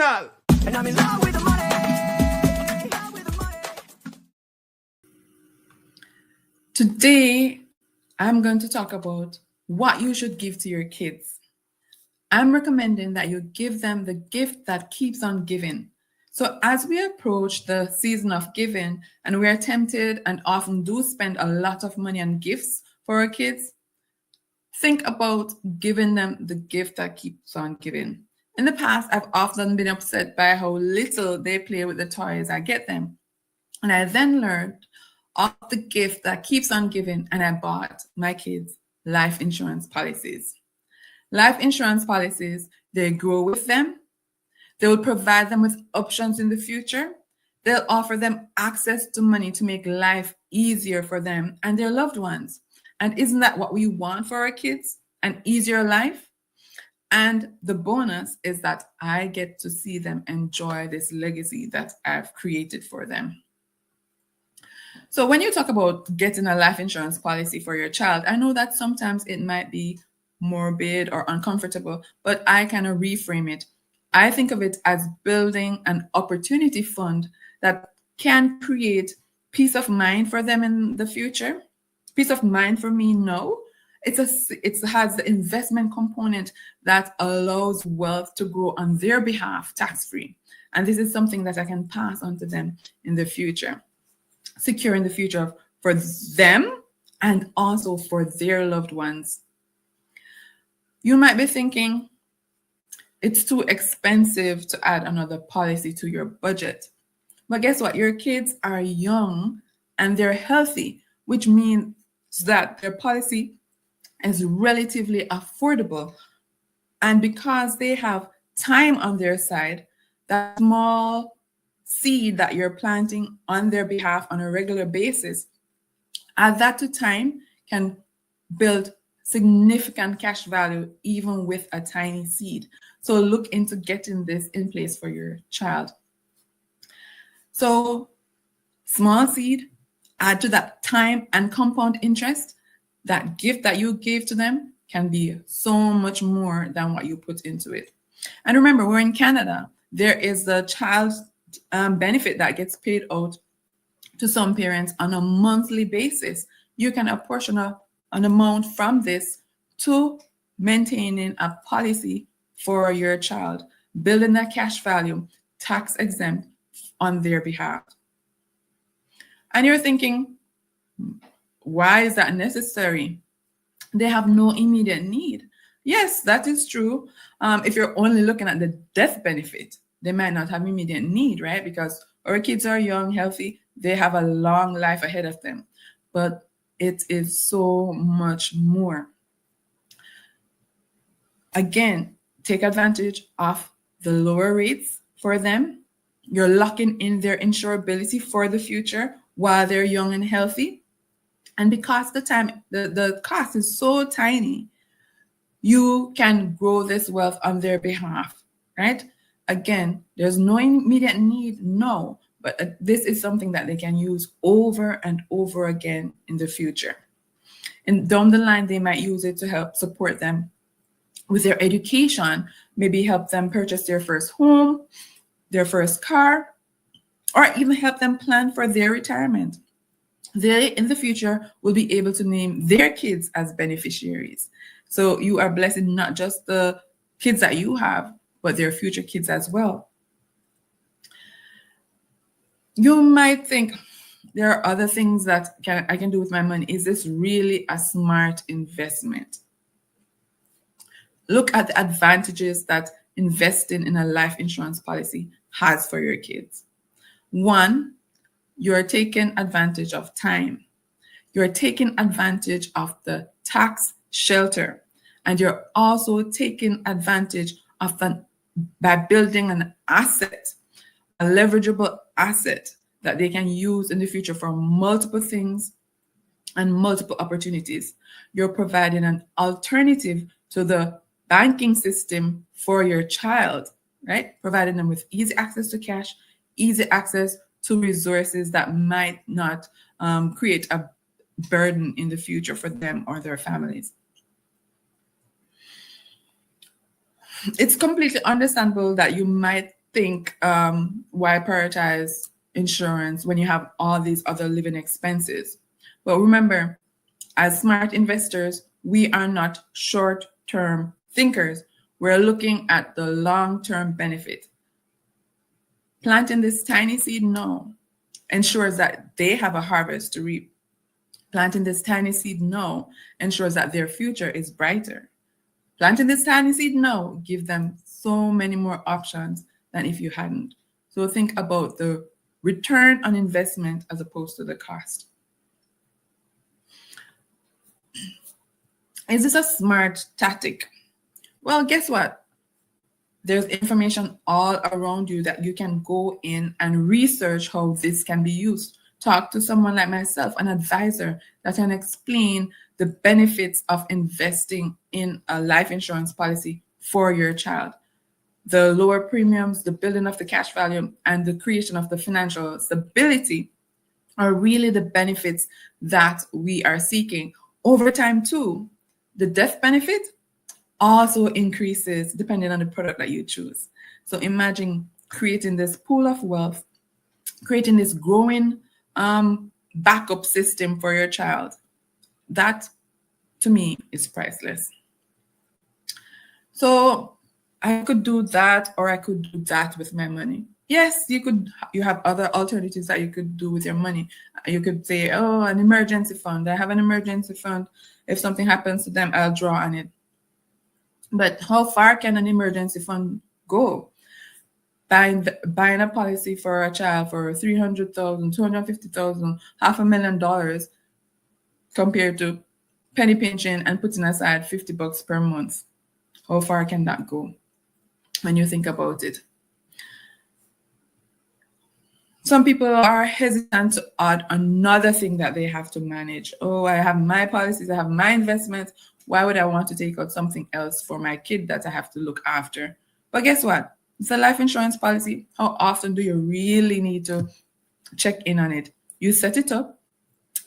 Original. And I'm in love with the money. Today, I'm going to talk about what you should give to your kids. I'm recommending that you give them the gift that keeps on giving. So as we approach the season of giving and we are tempted and often do spend a lot of money on gifts for our kids, think about giving them the gift that keeps on giving. In the past, I've often been upset by how little they play with the toys I get them. And I then learned of the gift that keeps on giving, and I bought my kids life insurance policies. Life insurance policies, they grow with them. They will provide them with options in the future. They'll offer them access to money to make life easier for them and their loved ones. And isn't that what we want for our kids? An easier life? And the bonus is that I get to see them enjoy this legacy that I've created for them. So when you talk about getting a life insurance policy for your child, I know that sometimes it might be morbid or uncomfortable, but I kind of reframe it. I think of it as building an opportunity fund that can create peace of mind for them in the future. Peace of mind for me, no. It has the investment component that allows wealth to grow on their behalf, tax-free. And this is something that I can pass on to them in the future, securing the future for them and also for their loved ones. You might be thinking, it's too expensive to add another policy to your budget. But guess what? Your kids are young and they're healthy, which means that their policy is relatively affordable. And because they have time on their side, that small seed that you're planting on their behalf on a regular basis, add that to time, can build significant cash value even with a tiny seed. So look into getting this in place for your child. So small seed, add to that time and compound interest. That gift that you gave to them can be so much more than what you put into it. And remember, we're in Canada. There is the child benefit that gets paid out to some parents on a monthly basis. You can apportion an amount from this to maintaining a policy for your child, building that cash value, tax exempt on their behalf. And you're thinking, why is that necessary? They have no immediate need. Yes, that is true. If you're only looking at the death benefit, they might not have immediate need, right? Because our kids are young, healthy, they have a long life ahead of them. But it is so much more. Again, take advantage of the lower rates for them. You're locking in their insurability for the future while they're young and healthy. And because the cost is so tiny, you can grow this wealth on their behalf, right? Again, there's no immediate need, no, but this is something that they can use over and over again in the future. And down the line, they might use it to help support them with their education, maybe help them purchase their first home, their first car, or even help them plan for their retirement. They, in the future, will be able to name their kids as beneficiaries. So you are blessing not just the kids that you have, but their future kids as well. You might think, there are other things that I can do with my money. Is this really a smart investment? Look at the advantages that investing in a life insurance policy has for your kids. One, you're taking advantage of time. You're taking advantage of the tax shelter. And you're also taking advantage of by building an asset, a leverageable asset that they can use in the future for multiple things and multiple opportunities. You're providing an alternative to the banking system for your child, right? Providing them with easy access to cash, easy access to resources that might not create a burden in the future for them or their families. It's completely understandable that you might think, why prioritize insurance when you have all these other living expenses? But remember, as smart investors, we are not short-term thinkers. We're looking at the long-term benefit. Planting this tiny seed now ensures that they have a harvest to reap. Planting this tiny seed now ensures that their future is brighter. Planting this tiny seed now gives them so many more options than if you hadn't. So think about the return on investment as opposed to the cost. Is this a smart tactic? Well, guess what? There's information all around you that you can go in and research how this can be used. Talk to someone like myself, an advisor that can explain the benefits of investing in a life insurance policy for your child. The lower premiums, the building of the cash value, and the creation of the financial stability are really the benefits that we are seeking. Over time, too, the death benefit also increases depending on the product that you choose. So imagine creating this pool of wealth, creating this growing backup system for your child. That, to me, is priceless. So I could do that, or I could do that with my money. Yes, you have other alternatives that you could do with your money. You could say, oh, an emergency fund. I have an emergency fund. If something happens to them, I'll draw on it. But how far can an emergency fund go? Buying a policy for a child for $300,000, $250,000, $500,000 compared to penny pinching and putting aside $50 per month. How far can that go when you think about it? Some people are hesitant to add another thing that they have to manage. Oh, I have my policies, I have my investments. Why would I want to take out something else for my kid that I have to look after? But guess what? It's a life insurance policy. How often do you really need to check in on it? You set it up,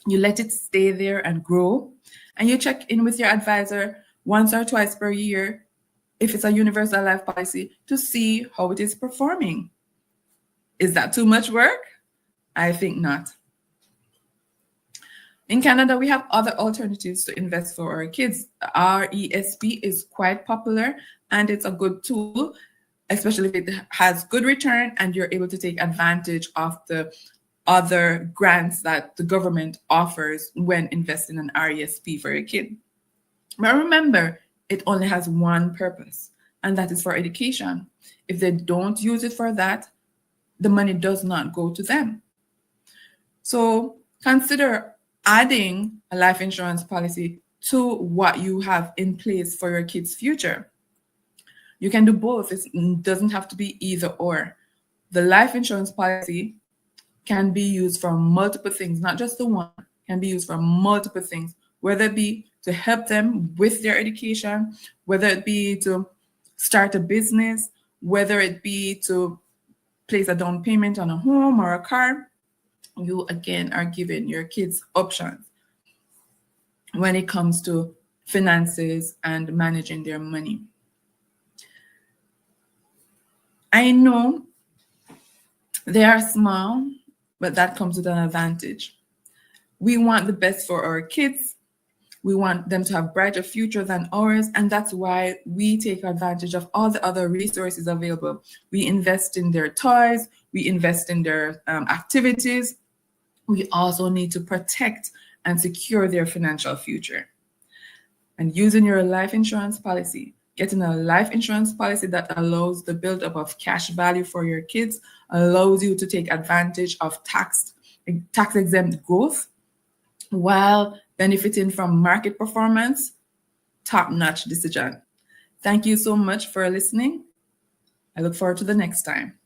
you let it stay there and grow, and you check in with your advisor once or twice per year, if it's a universal life policy, to see how it is performing. Is that too much work? I think not. In Canada, we have other alternatives to invest for our kids. RESP is quite popular, and it's a good tool, especially if it has good return and you're able to take advantage of the other grants that the government offers when investing in RESP for your kid. But remember, it only has one purpose, and that is for education. If they don't use it for that, the money does not go to them. So consider adding a life insurance policy to what you have in place for your kids' future. You can do both. It doesn't have to be either or. The life insurance policy can be used for multiple things, not just the one, can be used for multiple things, whether it be to help them with their education, whether it be to start a business, whether it be to place a down payment on a home or a car. You again are giving your kids options when it comes to finances and managing their money. I know they are small, but that comes with an advantage. We want the best for our kids. We want them to have a brighter future than ours, and that's why we take advantage of all the other resources available. We invest in their toys, we invest in their activities. We also need to protect and secure their financial future. And using your life insurance policy, getting a life insurance policy that allows the buildup of cash value for your kids, allows you to take advantage of tax-exempt growth while benefiting from market performance. Top-notch decision. Thank you so much for listening. I look forward to the next time.